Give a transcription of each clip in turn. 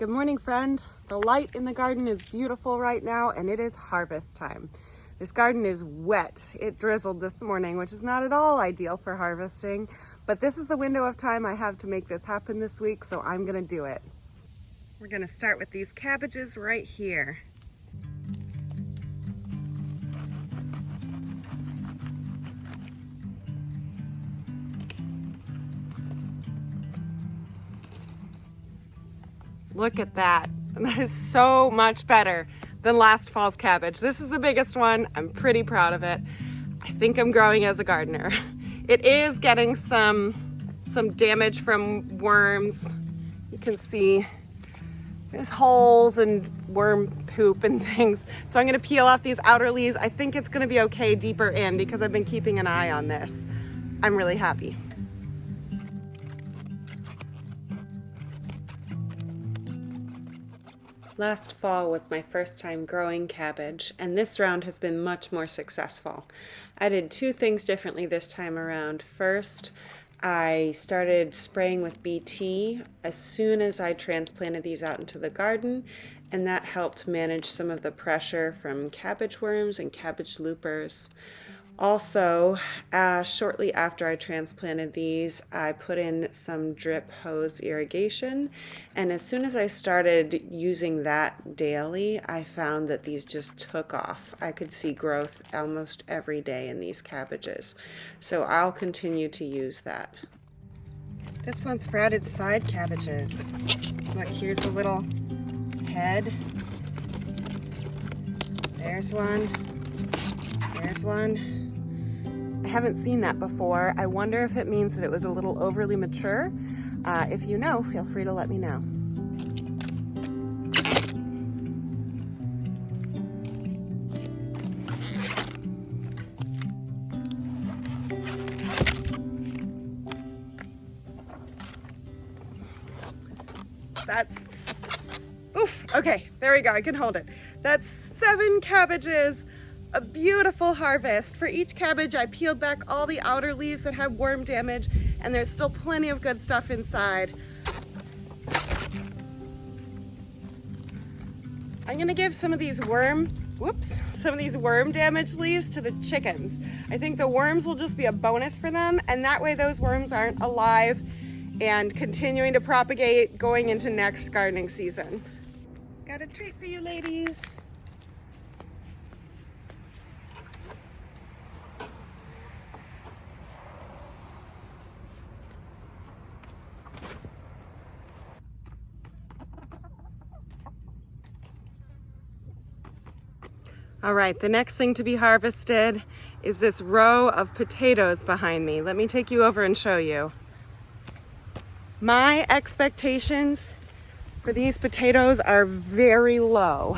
Good morning, friend. The light in the garden is beautiful right now, and it is harvest time. This garden is wet. It drizzled this morning, which is not at all ideal for harvesting, but this is the window of time I have to make this happen this week, so I'm gonna do it. We're gonna start with these cabbages right here. Look at that. That is so much better than last fall's cabbage. This is the biggest one. I'm pretty proud of it. I think I'm growing as a gardener. It is getting some damage from worms. You can see there's holes and worm poop and things. So I'm gonna peel off these outer leaves. I think it's gonna be okay deeper in because I've been keeping an eye on this. I'm really happy. Last fall was my first time growing cabbage, and this round has been much more successful. I did two things differently this time around. First, I started spraying with BT as soon as I transplanted these out into the garden, and that helped manage some of the pressure from cabbage worms and cabbage loopers. Also, shortly after I transplanted these, I put in some drip hose irrigation, and as soon as I started using that daily, I found that these just took off. I could see growth almost every day in these cabbages, so I'll continue to use that. This one sprouted side cabbages. Look, here's a little head. There's one. There's one. I haven't seen that before. I wonder if it means that it was a little overly mature. If you know, feel free to let me know. Okay, there we go, I can hold it. That's 7 cabbages. A beautiful harvest. For each cabbage, I peeled back all the outer leaves that had worm damage, and there's still plenty of good stuff inside. I'm gonna give some of these worm damaged leaves to the chickens. I think the worms will just be a bonus for them, and that way those worms aren't alive and continuing to propagate going into next gardening season. Got a treat for you ladies. All right, the next thing to be harvested is this row of potatoes behind me. Let me take you over and show you. My expectations for these potatoes are very low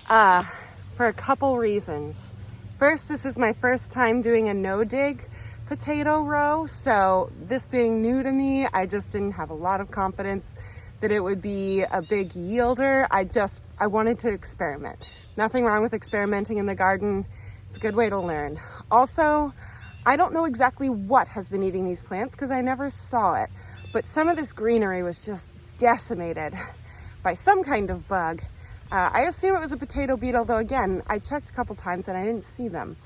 for a couple reasons. First, this is my first time doing a no-dig potato row, so this being new to me, I just didn't have a lot of confidence that it would be a big yielder. I wanted to experiment. Nothing wrong with experimenting in the garden. It's a good way to learn. Also, I don't know exactly what has been eating these plants because I never saw it, but some of this greenery was just decimated by some kind of bug. I assume it was a potato beetle, though again, I checked a couple times and I didn't see them.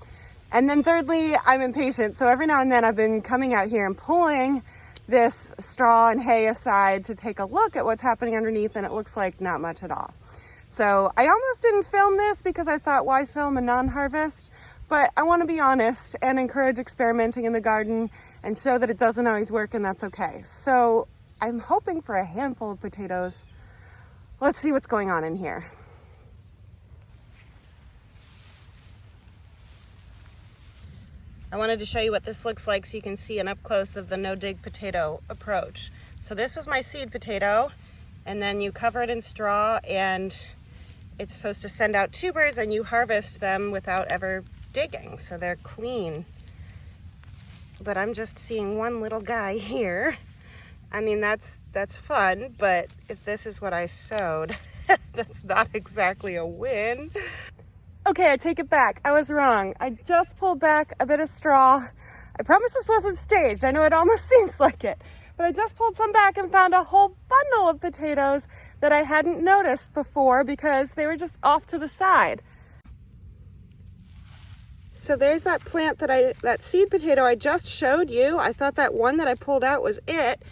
And then thirdly, I'm impatient, so every now and then I've been coming out here and pulling this straw and hay aside to take a look at what's happening underneath, and it looks like not much at all. So I almost didn't film this because I thought, why film a non-harvest? But I want to be honest and encourage experimenting in the garden and show that it doesn't always work, and that's okay. So I'm hoping for a handful of potatoes. Let's see what's going on in here. I wanted to show you what this looks like so you can see an up close of the no-dig potato approach. So this is my seed potato, and then you cover it in straw, and it's supposed to send out tubers, and you harvest them without ever digging, so they're clean. But I'm just seeing one little guy here. I mean, that's fun, but if this is what I sowed, that's not exactly a win. Okay, I take it back. I was wrong. I just pulled back a bit of straw. I promise this wasn't staged. I know it almost seems like it, but I just pulled some back and found a whole bundle of potatoes that I hadn't noticed before because they were just off to the side. So there's that plant that seed potato I just showed you. I thought that one that I pulled out was it,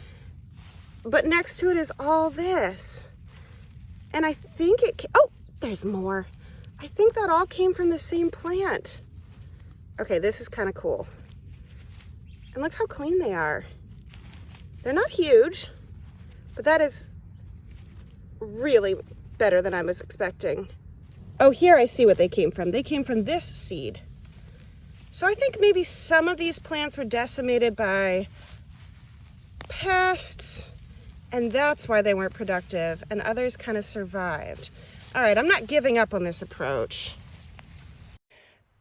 but next to it is all this. And I think oh, there's more. I think that all came from the same plant. Okay, this is kind of cool. And look how clean they are. They're not huge, but that is really better than I was expecting. Oh, here I see what they came from. They came from this seed. So I think maybe some of these plants were decimated by pests, and that's why they weren't productive, and others kind of survived. All right, I'm not giving up on this approach.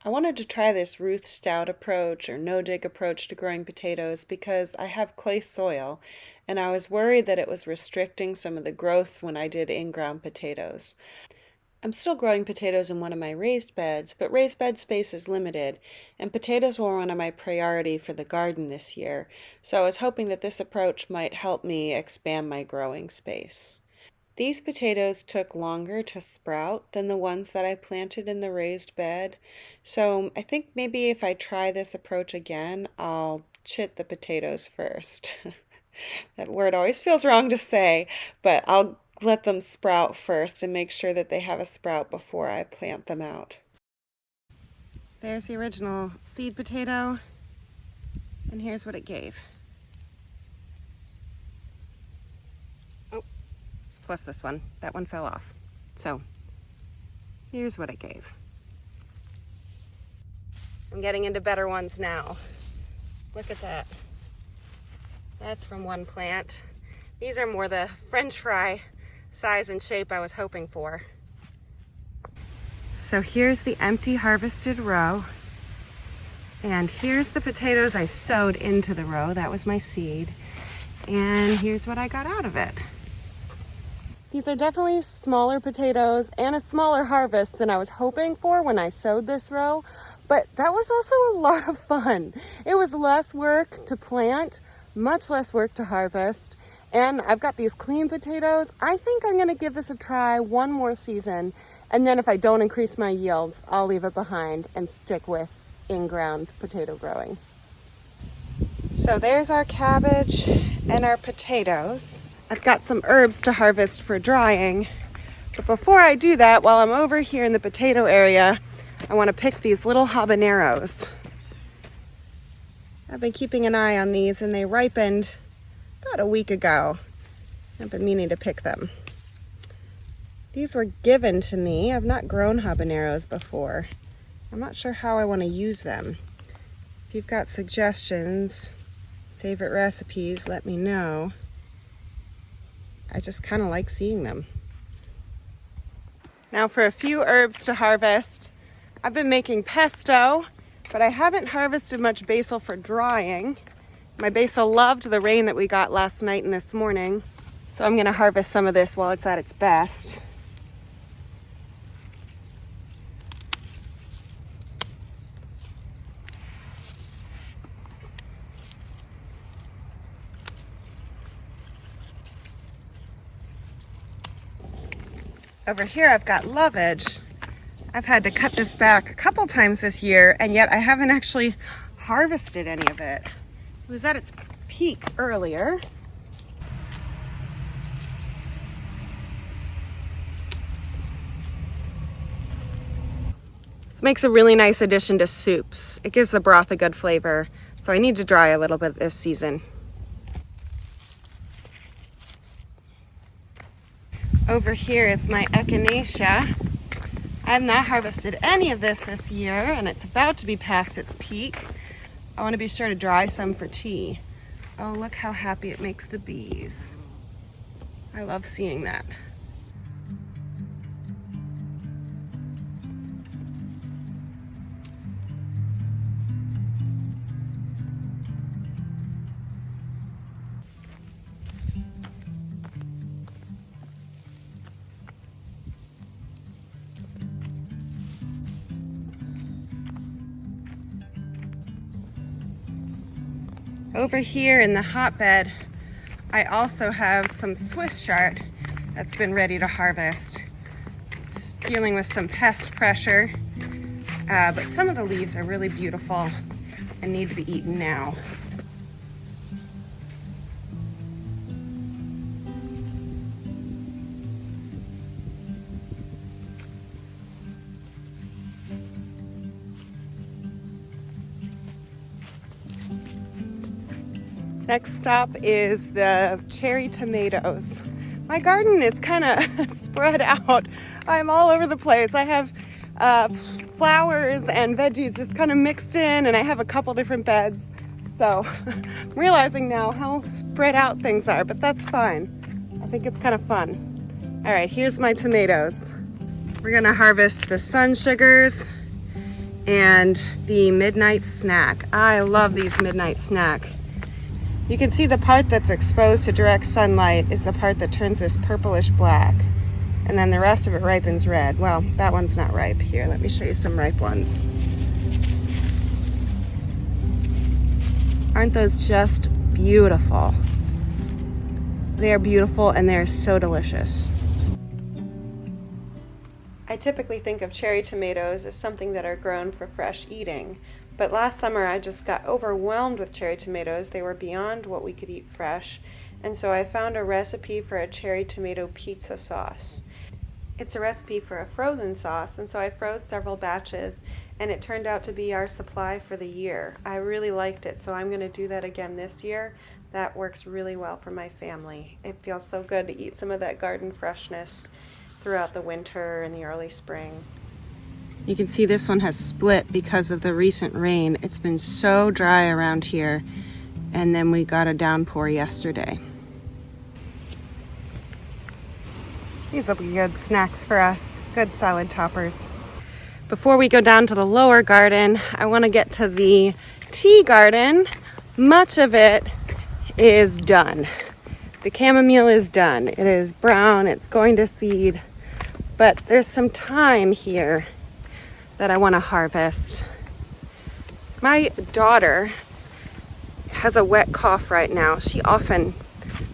I wanted to try this Ruth Stout approach or no-dig approach to growing potatoes because I have clay soil, and I was worried that it was restricting some of the growth when I did in-ground potatoes. I'm still growing potatoes in one of my raised beds, but raised bed space is limited, and potatoes were one of my priority for the garden this year, so I was hoping that this approach might help me expand my growing space. These potatoes took longer to sprout than the ones that I planted in the raised bed, so I think maybe if I try this approach again, I'll chit the potatoes first. That word always feels wrong to say, but I'll let them sprout first and make sure that they have a sprout before I plant them out. There's the original seed potato, and here's what it gave. Oh, plus this one. That one fell off. So, here's what it gave. I'm getting into better ones now. Look at that. That's from one plant. These are more the French fry size and shape I was hoping for. So here's the empty harvested row, and here's the potatoes I sowed into the row. That was my seed, and here's what I got out of it. These are definitely smaller potatoes and a smaller harvest than I was hoping for when I sowed this row, but that was also a lot of fun. It was less work to plant, much less work to harvest, and I've got these clean potatoes. I think I'm gonna give this a try one more season, and then if I don't increase my yields, I'll leave it behind and stick with in-ground potato growing. So there's our cabbage and our potatoes. I've got some herbs to harvest for drying, but before I do that, while I'm over here in the potato area, I wanna pick these little habaneros. I've been keeping an eye on these, and they ripened about a week ago. I've been meaning to pick them. These were given to me. I've not grown habaneros before. I'm not sure how I want to use them. If you've got suggestions, favorite recipes, let me know. I just kind of like seeing them. Now for a few herbs to harvest. I've been making pesto, but I haven't harvested much basil for drying. My basil loved the rain that we got last night and this morning, so I'm going to harvest some of this while it's at its best. Over here I've got lovage. I've had to cut this back a couple times this year, and yet I haven't actually harvested any of it. It was at its peak earlier. This makes a really nice addition to soups. It gives the broth a good flavor, so I need to dry a little bit this season. Over here is my echinacea. I have not harvested any of this year, and it's about to be past its peak. I want to be sure to dry some for tea. Oh, look how happy it makes the bees. I love seeing that. Over here in the hotbed, I also have some Swiss chard that's been ready to harvest. It's dealing with some pest pressure, but some of the leaves are really beautiful and need to be eaten now. Next stop is the cherry tomatoes. My garden is kind of spread out. I'm all over the place. I have flowers and veggies just kind of mixed in, and I have a couple different beds. So I'm realizing now how spread out things are, but that's fine. I think it's kind of fun. All right, here's my tomatoes. We're gonna harvest the sun sugars and the midnight snack. I love these midnight snack. You can see the part that's exposed to direct sunlight is the part that turns this purplish black, and then the rest of it ripens red. Well, that one's not ripe. Here, let me show you some ripe ones. Aren't those just beautiful? They are beautiful and they're so delicious. I typically think of cherry tomatoes as something that are grown for fresh eating. But last summer I just got overwhelmed with cherry tomatoes. They were beyond what we could eat fresh. And so I found a recipe for a cherry tomato pizza sauce. It's a recipe for a frozen sauce, and so I froze several batches, and it turned out to be our supply for the year. I really liked it, so I'm going to do that again this year. That works really well for my family. It feels so good to eat some of that garden freshness throughout the winter and the early spring. You can see this one has split because of the recent rain. It's been so dry around here, and then we got a downpour yesterday. These will be good snacks for us, good salad toppers. Before we go down to the lower garden, I want to get to the tea garden. Much of it is done. The chamomile is done. It is brown, it's going to seed, but there's some thyme here that I want to harvest. My daughter has a wet cough right now. She often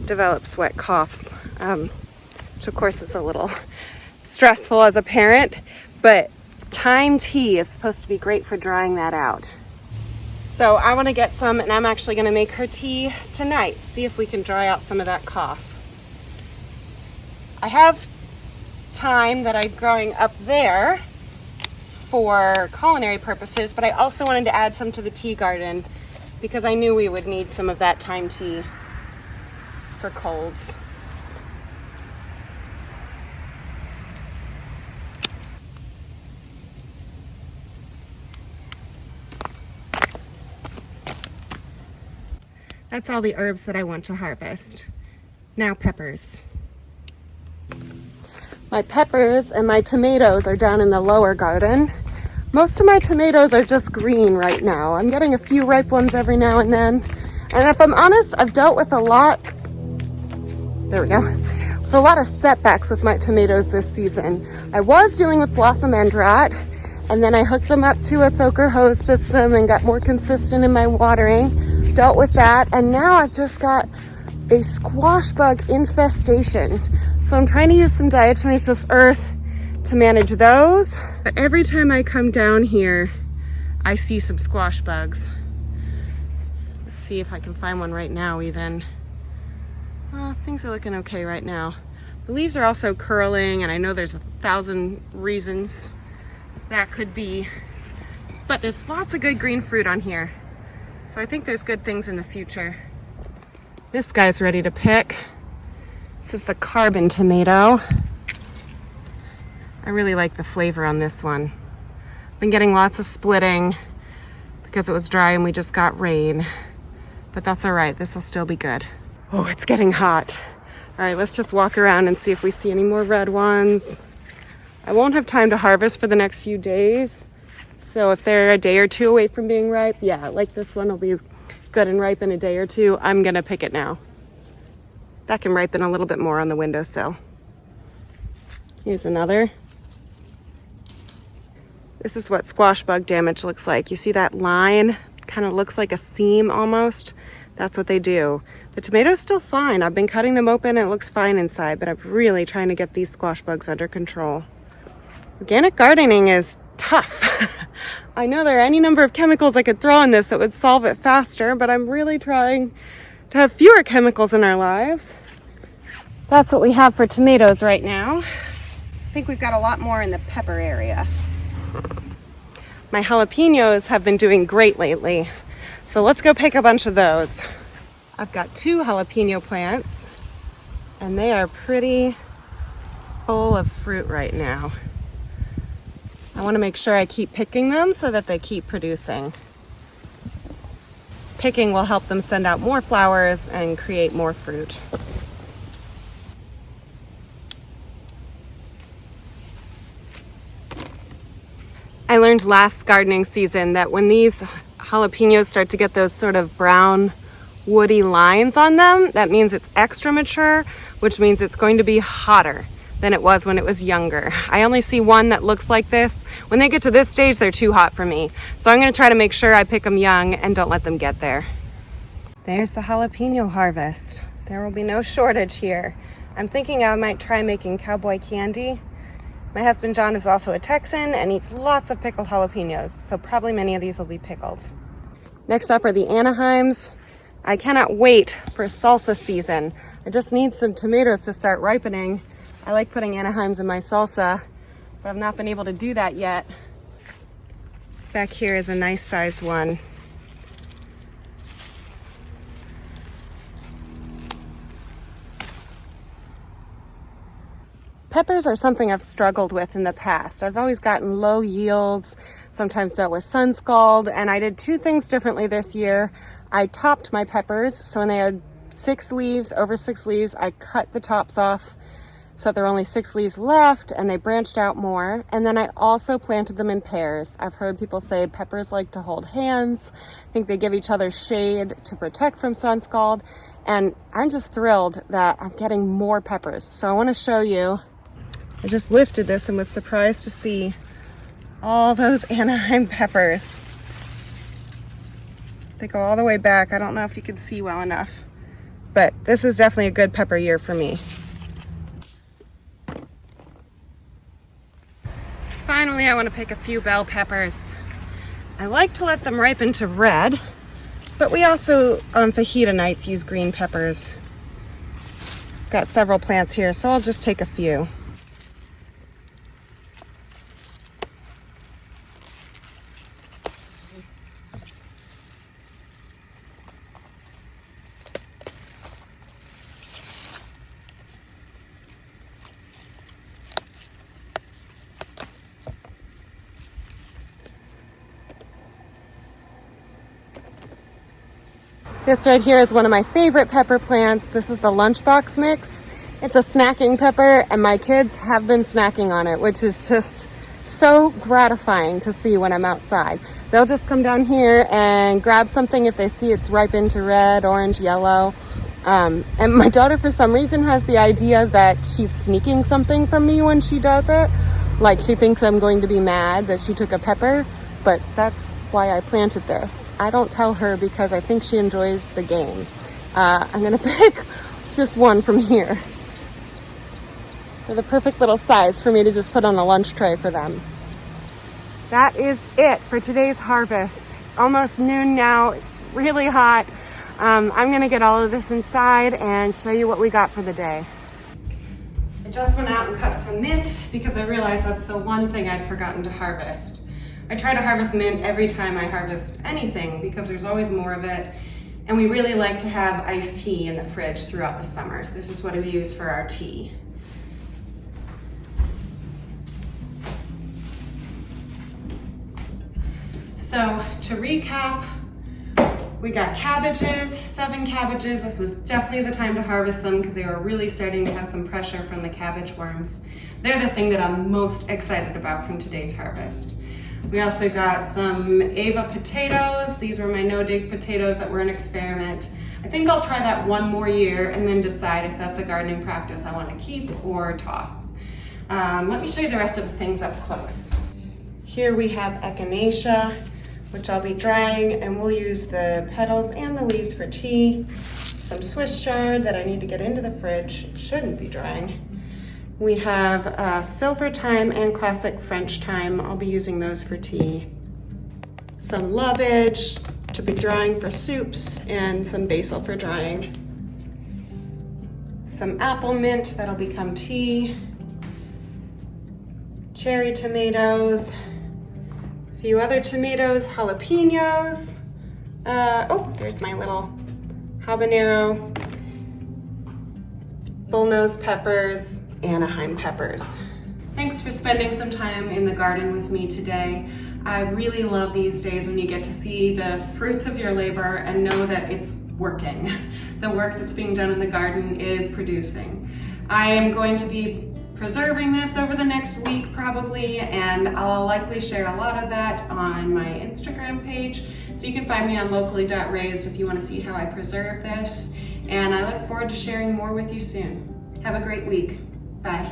develops wet coughs, which of course is a little stressful as a parent, but thyme tea is supposed to be great for drying that out. So I want to get some, and I'm actually going to make her tea tonight, see if we can dry out some of that cough. I have thyme that I'm growing up there for culinary purposes, but I also wanted to add some to the tea garden because I knew we would need some of that thyme tea for colds. That's all the herbs that I want to harvest. Now peppers. My peppers and my tomatoes are down in the lower garden. Most of my tomatoes are just green right now. I'm getting a few ripe ones every now and then. And if I'm honest, I've dealt with a lot of setbacks with my tomatoes this season. I was dealing with blossom end rot, and then I hooked them up to a soaker hose system and got more consistent in my watering, dealt with that, and now I've just got a squash bug infestation. So I'm trying to use some diatomaceous earth to manage those. But every time I come down here, I see some squash bugs. Let's see if I can find one right now even. Things are looking okay right now. The leaves are also curling, and I know there's 1,000 reasons that could be, but there's lots of good green fruit on here. So I think there's good things in the future. This guy's ready to pick. This is the carbon tomato. I really like the flavor on this one. Been getting lots of splitting because it was dry and we just got rain, but that's all right. This will still be good. Oh, it's getting hot. All right, let's just walk around and see if we see any more red ones. I won't have time to harvest for the next few days. So if they're a day or two away from being ripe, yeah, like this one will be good and ripe in a day or two, I'm gonna pick it now. That can ripen a little bit more on the windowsill. Here's another. This is what squash bug damage looks like. You see that line? Kind of looks like a seam almost. That's what they do. The tomato's still fine. I've been cutting them open and it looks fine inside, but I'm really trying to get these squash bugs under control. Organic gardening is tough. I know there are any number of chemicals I could throw in this that would solve it faster, but I'm really trying to have fewer chemicals in our lives. That's what we have for tomatoes right now. I think we've got a lot more in the pepper area. My jalapenos have been doing great lately, so let's go pick a bunch of those. I've got 2 jalapeno plants, and they are pretty full of fruit right now. I want to make sure I keep picking them so that they keep producing. Picking will help them send out more flowers and create more fruit. I learned last gardening season that when these jalapenos start to get those sort of brown, woody lines on them, that means it's extra mature, which means it's going to be hotter than it was when it was younger. I only see one that looks like this. When they get to this stage, they're too hot for me. So I'm gonna try to make sure I pick them young and don't let them get there. There's the jalapeno harvest. There will be no shortage here. I'm thinking I might try making cowboy candy. My husband John is also a Texan and eats lots of pickled jalapenos, so probably many of these will be pickled. Next up are the Anaheims. I cannot wait for salsa season. I just need some tomatoes to start ripening. I like putting Anaheims in my salsa, but I've not been able to do that yet. Back here is a nice sized one. Peppers are something I've struggled with in the past. I've always gotten low yields, sometimes dealt with sun scald, and I did 2 things differently this year. I topped my peppers, so when they had 6 leaves, over 6 leaves, I cut the tops off so there were only 6 leaves left and they branched out more. And then I also planted them in pairs. I've heard people say peppers like to hold hands. I think they give each other shade to protect from sun scald. And I'm just thrilled that I'm getting more peppers. So I want to show you. I just lifted this and was surprised to see all those Anaheim peppers. They go all the way back. I don't know if you can see well enough, but this is definitely a good pepper year for me. Finally, I want to pick a few bell peppers. I like to let them ripen to red, but we also on fajita nights use green peppers. Got several plants here, so I'll just take a few. This right here is one of my favorite pepper plants. This is the lunchbox mix. It's a snacking pepper, and my kids have been snacking on it, which is just so gratifying to see when I'm outside. They'll just come down here and grab something if they see it's ripened to red, orange, yellow. And my daughter, for some reason, has the idea that she's sneaking something from me when she does it. Like she thinks I'm going to be mad that she took a pepper, but that's why I planted this. I don't tell her because I think she enjoys the game. I'm gonna pick just one from here. They're the perfect little size for me to just put on a lunch tray for them. That is it for today's harvest. It's almost noon now. It's really hot. I'm gonna get all of this inside and show you what we got for the day. I just went out and cut some mint because I realized that's the one thing I'd forgotten to harvest. I try to harvest mint every time I harvest anything because there's always more of it. And we really like to have iced tea in the fridge throughout the summer. This is what we use for our tea. So to recap, we got cabbages, 7 cabbages. This was definitely the time to harvest them because they were really starting to have some pressure from the cabbage worms. They're the thing that I'm most excited about from today's harvest. We also got some Ava potatoes. These were my no-dig potatoes that were an experiment. I think I'll try that one more year and then decide if that's a gardening practice I want to keep or toss. Let me show you the rest of the things up close. Here we have echinacea. which I'll be drying, and we'll use the petals and the leaves for tea. Some Swiss chard that I need to get into the fridge. It shouldn't be drying. We have silver thyme and classic French thyme. I'll be using those for tea. Some lovage to be drying for soups, and some basil for drying. Some apple mint that'll become tea. Cherry tomatoes. A few other tomatoes, jalapenos. Oh, there's my little habanero, bullnose peppers, Anaheim peppers. Thanks for spending some time in the garden with me today. I really love these days when you get to see the fruits of your labor and know that it's working. The work that's being done in the garden is producing. I am going to be preserving this over the next week probably, and I'll likely share a lot of that on my Instagram page. So you can find me on locally.raised if you want to see how I preserve this. And I look forward to sharing more with you soon. Have a great week. Bye.